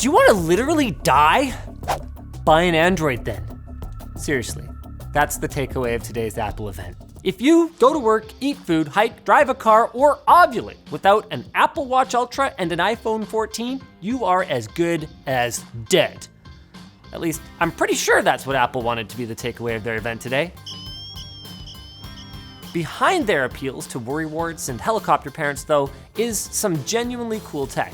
Do you want to literally die? Buy an Android then. Seriously, that's the takeaway of today's Apple event. If you go to work, eat food, hike, drive a car, or ovulate without an Apple Watch Ultra and an iPhone 14, you are as good as dead. At least, I'm pretty sure that's what Apple wanted to be the takeaway of their event today. Behind their appeals to worrywarts and helicopter parents, though, is some genuinely cool tech.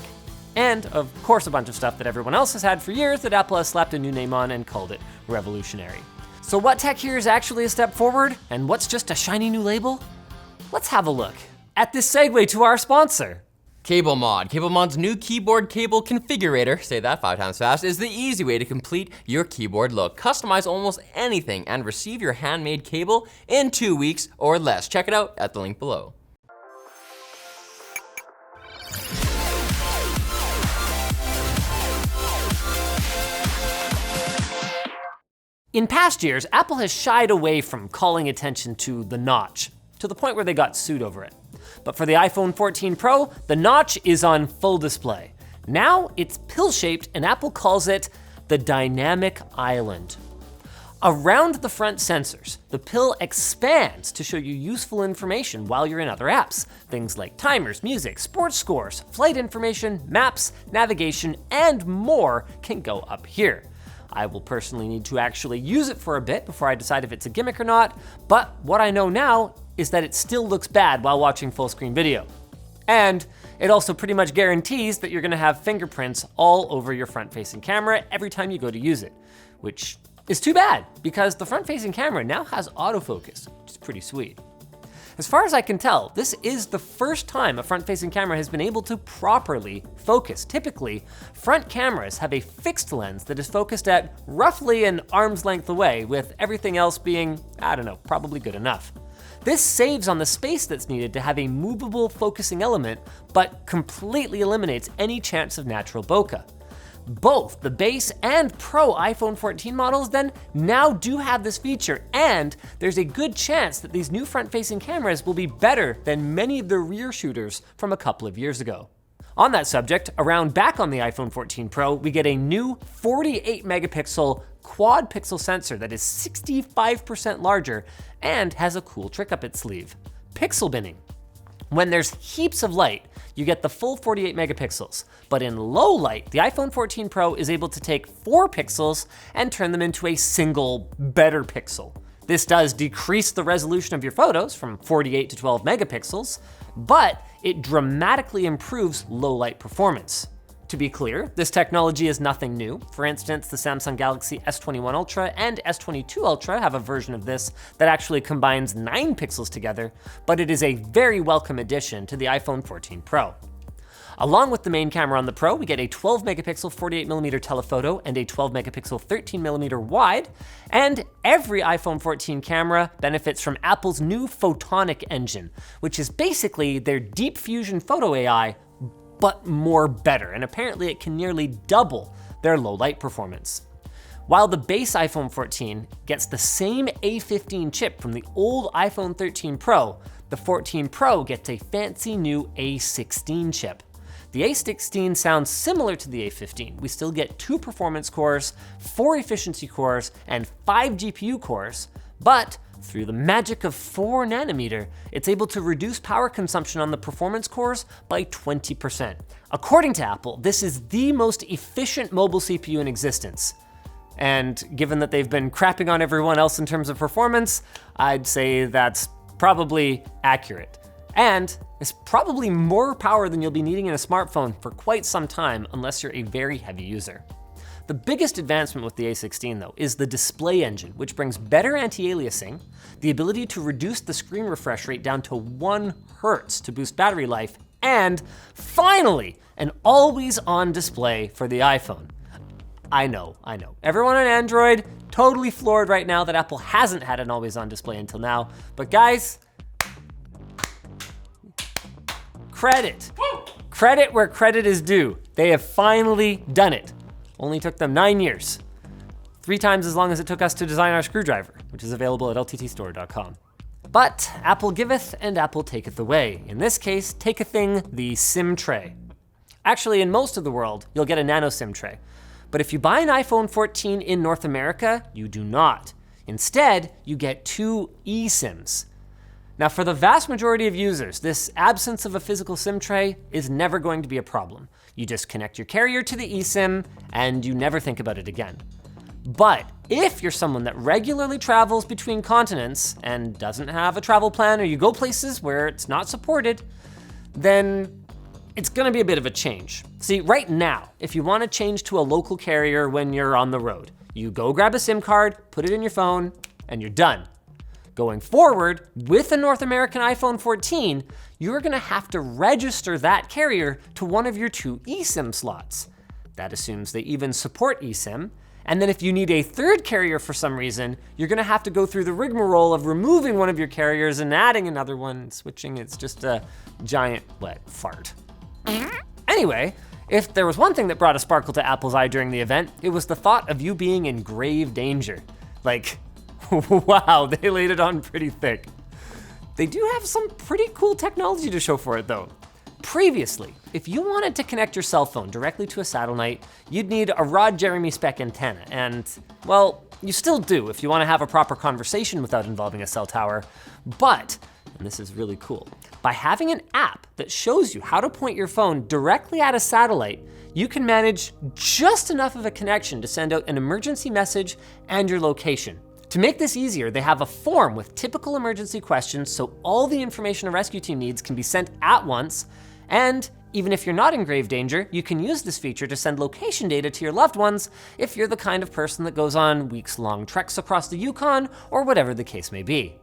And, of course, a bunch of stuff that everyone else has had for years that Apple has slapped a new name on and called it revolutionary. So what tech here is actually a step forward, and what's just a shiny new label? Let's have a look at this segue to our sponsor. Cablemod. Cablemod's new keyboard cable configurator, say that 5 times fast, is the easy way to complete your keyboard look. Customize almost anything and receive your handmade cable in 2 weeks or less. Check it out at the link below. In past years, Apple has shied away from calling attention to the notch, to the point where they got sued over it. But for the iPhone 14 Pro, the notch is on full display. Now it's pill-shaped and Apple calls it the dynamic island. Around the front sensors, the pill expands to show you useful information while you're in other apps. Things like timers, music, sports scores, flight information, maps, navigation, and more can go up here. I will personally need to actually use it for a bit before I decide if it's a gimmick or not, but what I know now is that it still looks bad while watching full screen video. And it also pretty much guarantees that you're gonna have fingerprints all over your front-facing camera every time you go to use it, which is too bad because the front-facing camera now has autofocus, which is pretty sweet. As far as I can tell, this is the first time a front-facing camera has been able to properly focus. Typically, front cameras have a fixed lens that is focused at roughly an arm's length away, with everything else being, I don't know, probably good enough. This saves on the space that's needed to have a movable focusing element, but completely eliminates any chance of natural bokeh. Both the base and Pro iPhone 14 models then now do have this feature, and there's a good chance that these new front-facing cameras will be better than many of the rear shooters from a couple of years ago. On that subject, around back on the iPhone 14 Pro, we get a new 48 megapixel quad pixel sensor that is 65% larger and has a cool trick up its sleeve: pixel binning. When there's heaps of light, you get the full 48 megapixels, but in low light, the iPhone 14 Pro is able to take 4 pixels and turn them into a single, better pixel. This does decrease the resolution of your photos from 48 to 12 megapixels, but it dramatically improves low light performance. To be clear, this technology is nothing new. For instance, the Samsung Galaxy S21 Ultra and S22 Ultra have a version of this that actually combines 9 pixels together, but it is a very welcome addition to the iPhone 14 Pro. Along with the main camera on the Pro, we get a 12 megapixel 48mm telephoto and a 12 megapixel 13mm wide, and every iPhone 14 camera benefits from Apple's new photonic engine, which is basically their deep fusion photo AI, but more better, and apparently it can nearly double their low light performance. While the base iPhone 14 gets the same A15 chip from the old iPhone 13 Pro, the 14 Pro gets a fancy new A16 chip. The A16 sounds similar to the A15. We still get 2 performance cores, 4 efficiency cores, and 5 GPU cores, but through the magic of 4 nanometer, it's able to reduce power consumption on the performance cores by 20%. According to Apple, this is the most efficient mobile CPU in existence. And given that they've been crapping on everyone else in terms of performance, I'd say that's probably accurate. And it's probably more power than you'll be needing in a smartphone for quite some time unless you're a very heavy user. The biggest advancement with the A16 though is the display engine, which brings better anti-aliasing, the ability to reduce the screen refresh rate down to 1 Hz to boost battery life, and finally, an always-on display for the iPhone. I know. Everyone on Android, totally floored right now that Apple hasn't had an always-on display until now, but guys, credit where credit is due. They have finally done it. Only took them 9 years. 3 times as long as it took us to design our screwdriver, which is available at lttstore.com. But Apple giveth and Apple taketh away. In this case, takething the SIM tray. Actually, in most of the world, you'll get a nano SIM tray. But if you buy an iPhone 14 in North America, you do not. Instead, you get 2 eSIMs. Now, for the vast majority of users, this absence of a physical SIM tray is never going to be a problem. You just connect your carrier to the eSIM and you never think about it again. But if you're someone that regularly travels between continents and doesn't have a travel plan, or you go places where it's not supported, then it's gonna be a bit of a change. See, right now, if you wanna change to a local carrier when you're on the road, you go grab a SIM card, put it in your phone, and you're done. Going forward, with a North American iPhone 14, you're gonna have to register that carrier to one of your 2 eSIM slots. That assumes they even support eSIM, and then if you need a third carrier for some reason, you're gonna have to go through the rigmarole of removing one of your carriers and adding another one, switching. It's just a giant wet fart. Anyway, if there was one thing that brought a sparkle to Apple's eye during the event, it was the thought of you being in grave danger. Like, wow, they laid it on pretty thick. They do have some pretty cool technology to show for it though. Previously, if you wanted to connect your cell phone directly to a satellite, you'd need a Rod Jeremy spec antenna, and, well, you still do if you want to have a proper conversation without involving a cell tower, but, and this is really cool, by having an app that shows you how to point your phone directly at a satellite, you can manage just enough of a connection to send out an emergency message and your location. To make this easier, they have a form with typical emergency questions so all the information a rescue team needs can be sent at once, and even if you're not in grave danger, you can use this feature to send location data to your loved ones if you're the kind of person that goes on weeks-long treks across the Yukon or whatever the case may be.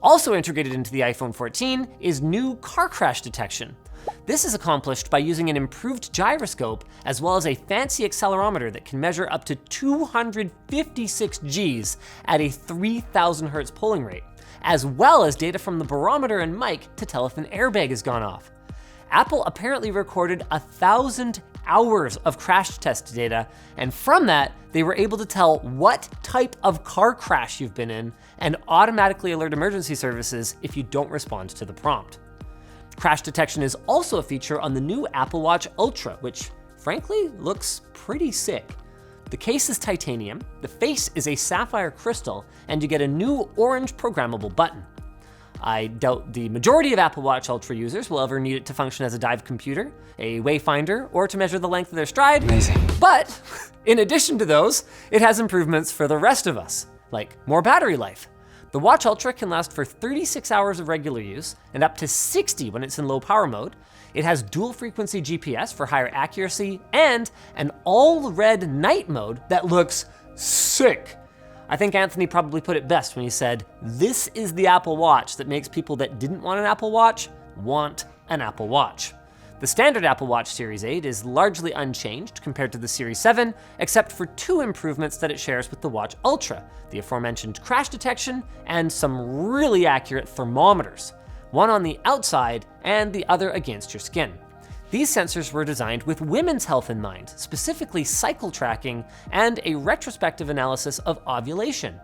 Also integrated into the iPhone 14 is new car crash detection. This is accomplished by using an improved gyroscope as well as a fancy accelerometer that can measure up to 256 Gs at a 3,000 Hertz polling rate, as well as data from the barometer and mic to tell if an airbag has gone off. Apple apparently recorded 1,000 hours of crash test data, and from that, they were able to tell what type of car crash you've been in and automatically alert emergency services if you don't respond to the prompt. Crash detection is also a feature on the new Apple Watch Ultra, which frankly looks pretty sick. The case is titanium, the face is a sapphire crystal, and you get a new orange programmable button. I doubt the majority of Apple Watch Ultra users will ever need it to function as a dive computer, a wayfinder, or to measure the length of their stride. Amazing. But in addition to those, it has improvements for the rest of us, like more battery life. The Watch Ultra can last for 36 hours of regular use and up to 60 when it's in low power mode. It has dual frequency GPS for higher accuracy and an all red night mode that looks sick. I think Anthony probably put it best when he said, "This is the Apple Watch that makes people that didn't want an Apple Watch want an Apple Watch." The standard Apple Watch Series 8 is largely unchanged compared to the Series 7, except for 2 improvements that it shares with the Watch Ultra, the aforementioned crash detection and some really accurate thermometers, one on the outside and the other against your skin. These sensors were designed with women's health in mind, specifically cycle tracking and a retrospective analysis of ovulation.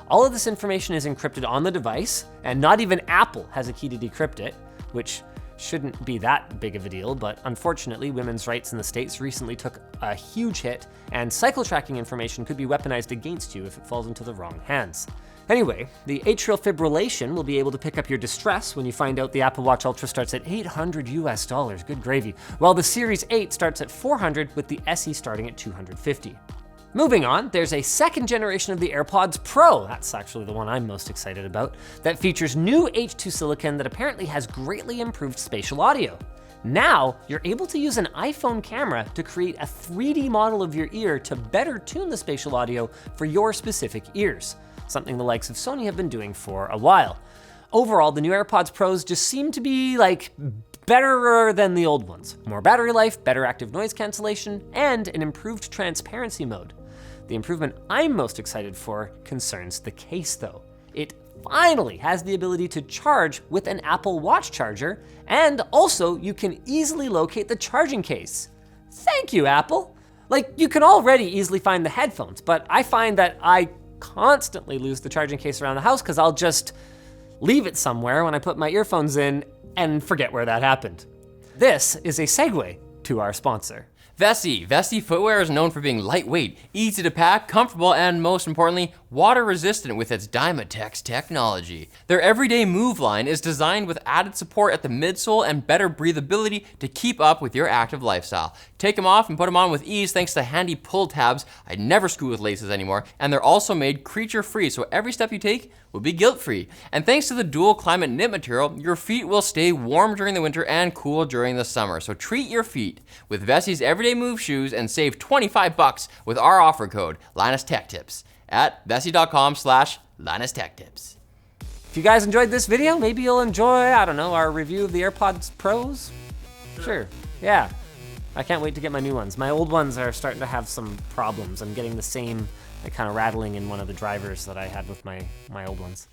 All of this information is encrypted on the device, and not even Apple has a key to decrypt it, which shouldn't be that big of a deal, but unfortunately, women's rights in the States recently took a huge hit, and cycle tracking information could be weaponized against you if it falls into the wrong hands. Anyway, the atrial fibrillation will be able to pick up your distress when you find out the Apple Watch Ultra starts at $800 US, good gravy, while the Series 8 starts at $400 with the SE starting at $250. Moving on, there's a second generation of the AirPods Pro, that's actually the one I'm most excited about, that features new H2 silicon that apparently has greatly improved spatial audio. Now, you're able to use an iPhone camera to create a 3D model of your ear to better tune the spatial audio for your specific ears, something the likes of Sony have been doing for a while. Overall, the new AirPods Pros just seem to be like better than the old ones. More battery life, better active noise cancellation, and an improved transparency mode. The improvement I'm most excited for concerns the case though. It finally has the ability to charge with an Apple Watch charger, and also you can easily locate the charging case. Thank you, Apple. Like, you can already easily find the headphones, but I find that I constantly lose the charging case around the house because I'll just leave it somewhere when I put my earphones in and forget where that happened. This is a segue to our sponsor. Vessi. Vessi footwear is known for being lightweight, easy to pack, comfortable, and most importantly, water resistant with its Dymatex technology. Their everyday move line is designed with added support at the midsole and better breathability to keep up with your active lifestyle. Take them off and put them on with ease thanks to handy pull tabs. I never screw with laces anymore, and they're also made creature-free, so every step you take will be guilt-free. And thanks to the dual climate knit material, your feet will stay warm during the winter and cool during the summer. So treat your feet with Vessi's Everyday Move shoes and save $25 with our offer code LinusTechTips at vessi.com/LinusTechTips. If you guys enjoyed this video, maybe you'll enjoy, I don't know, our review of the AirPods Pros? Sure, yeah. I can't wait to get my new ones. My old ones are starting to have some problems. I'm getting the same kind of rattling in one of the drivers that I had with my old ones.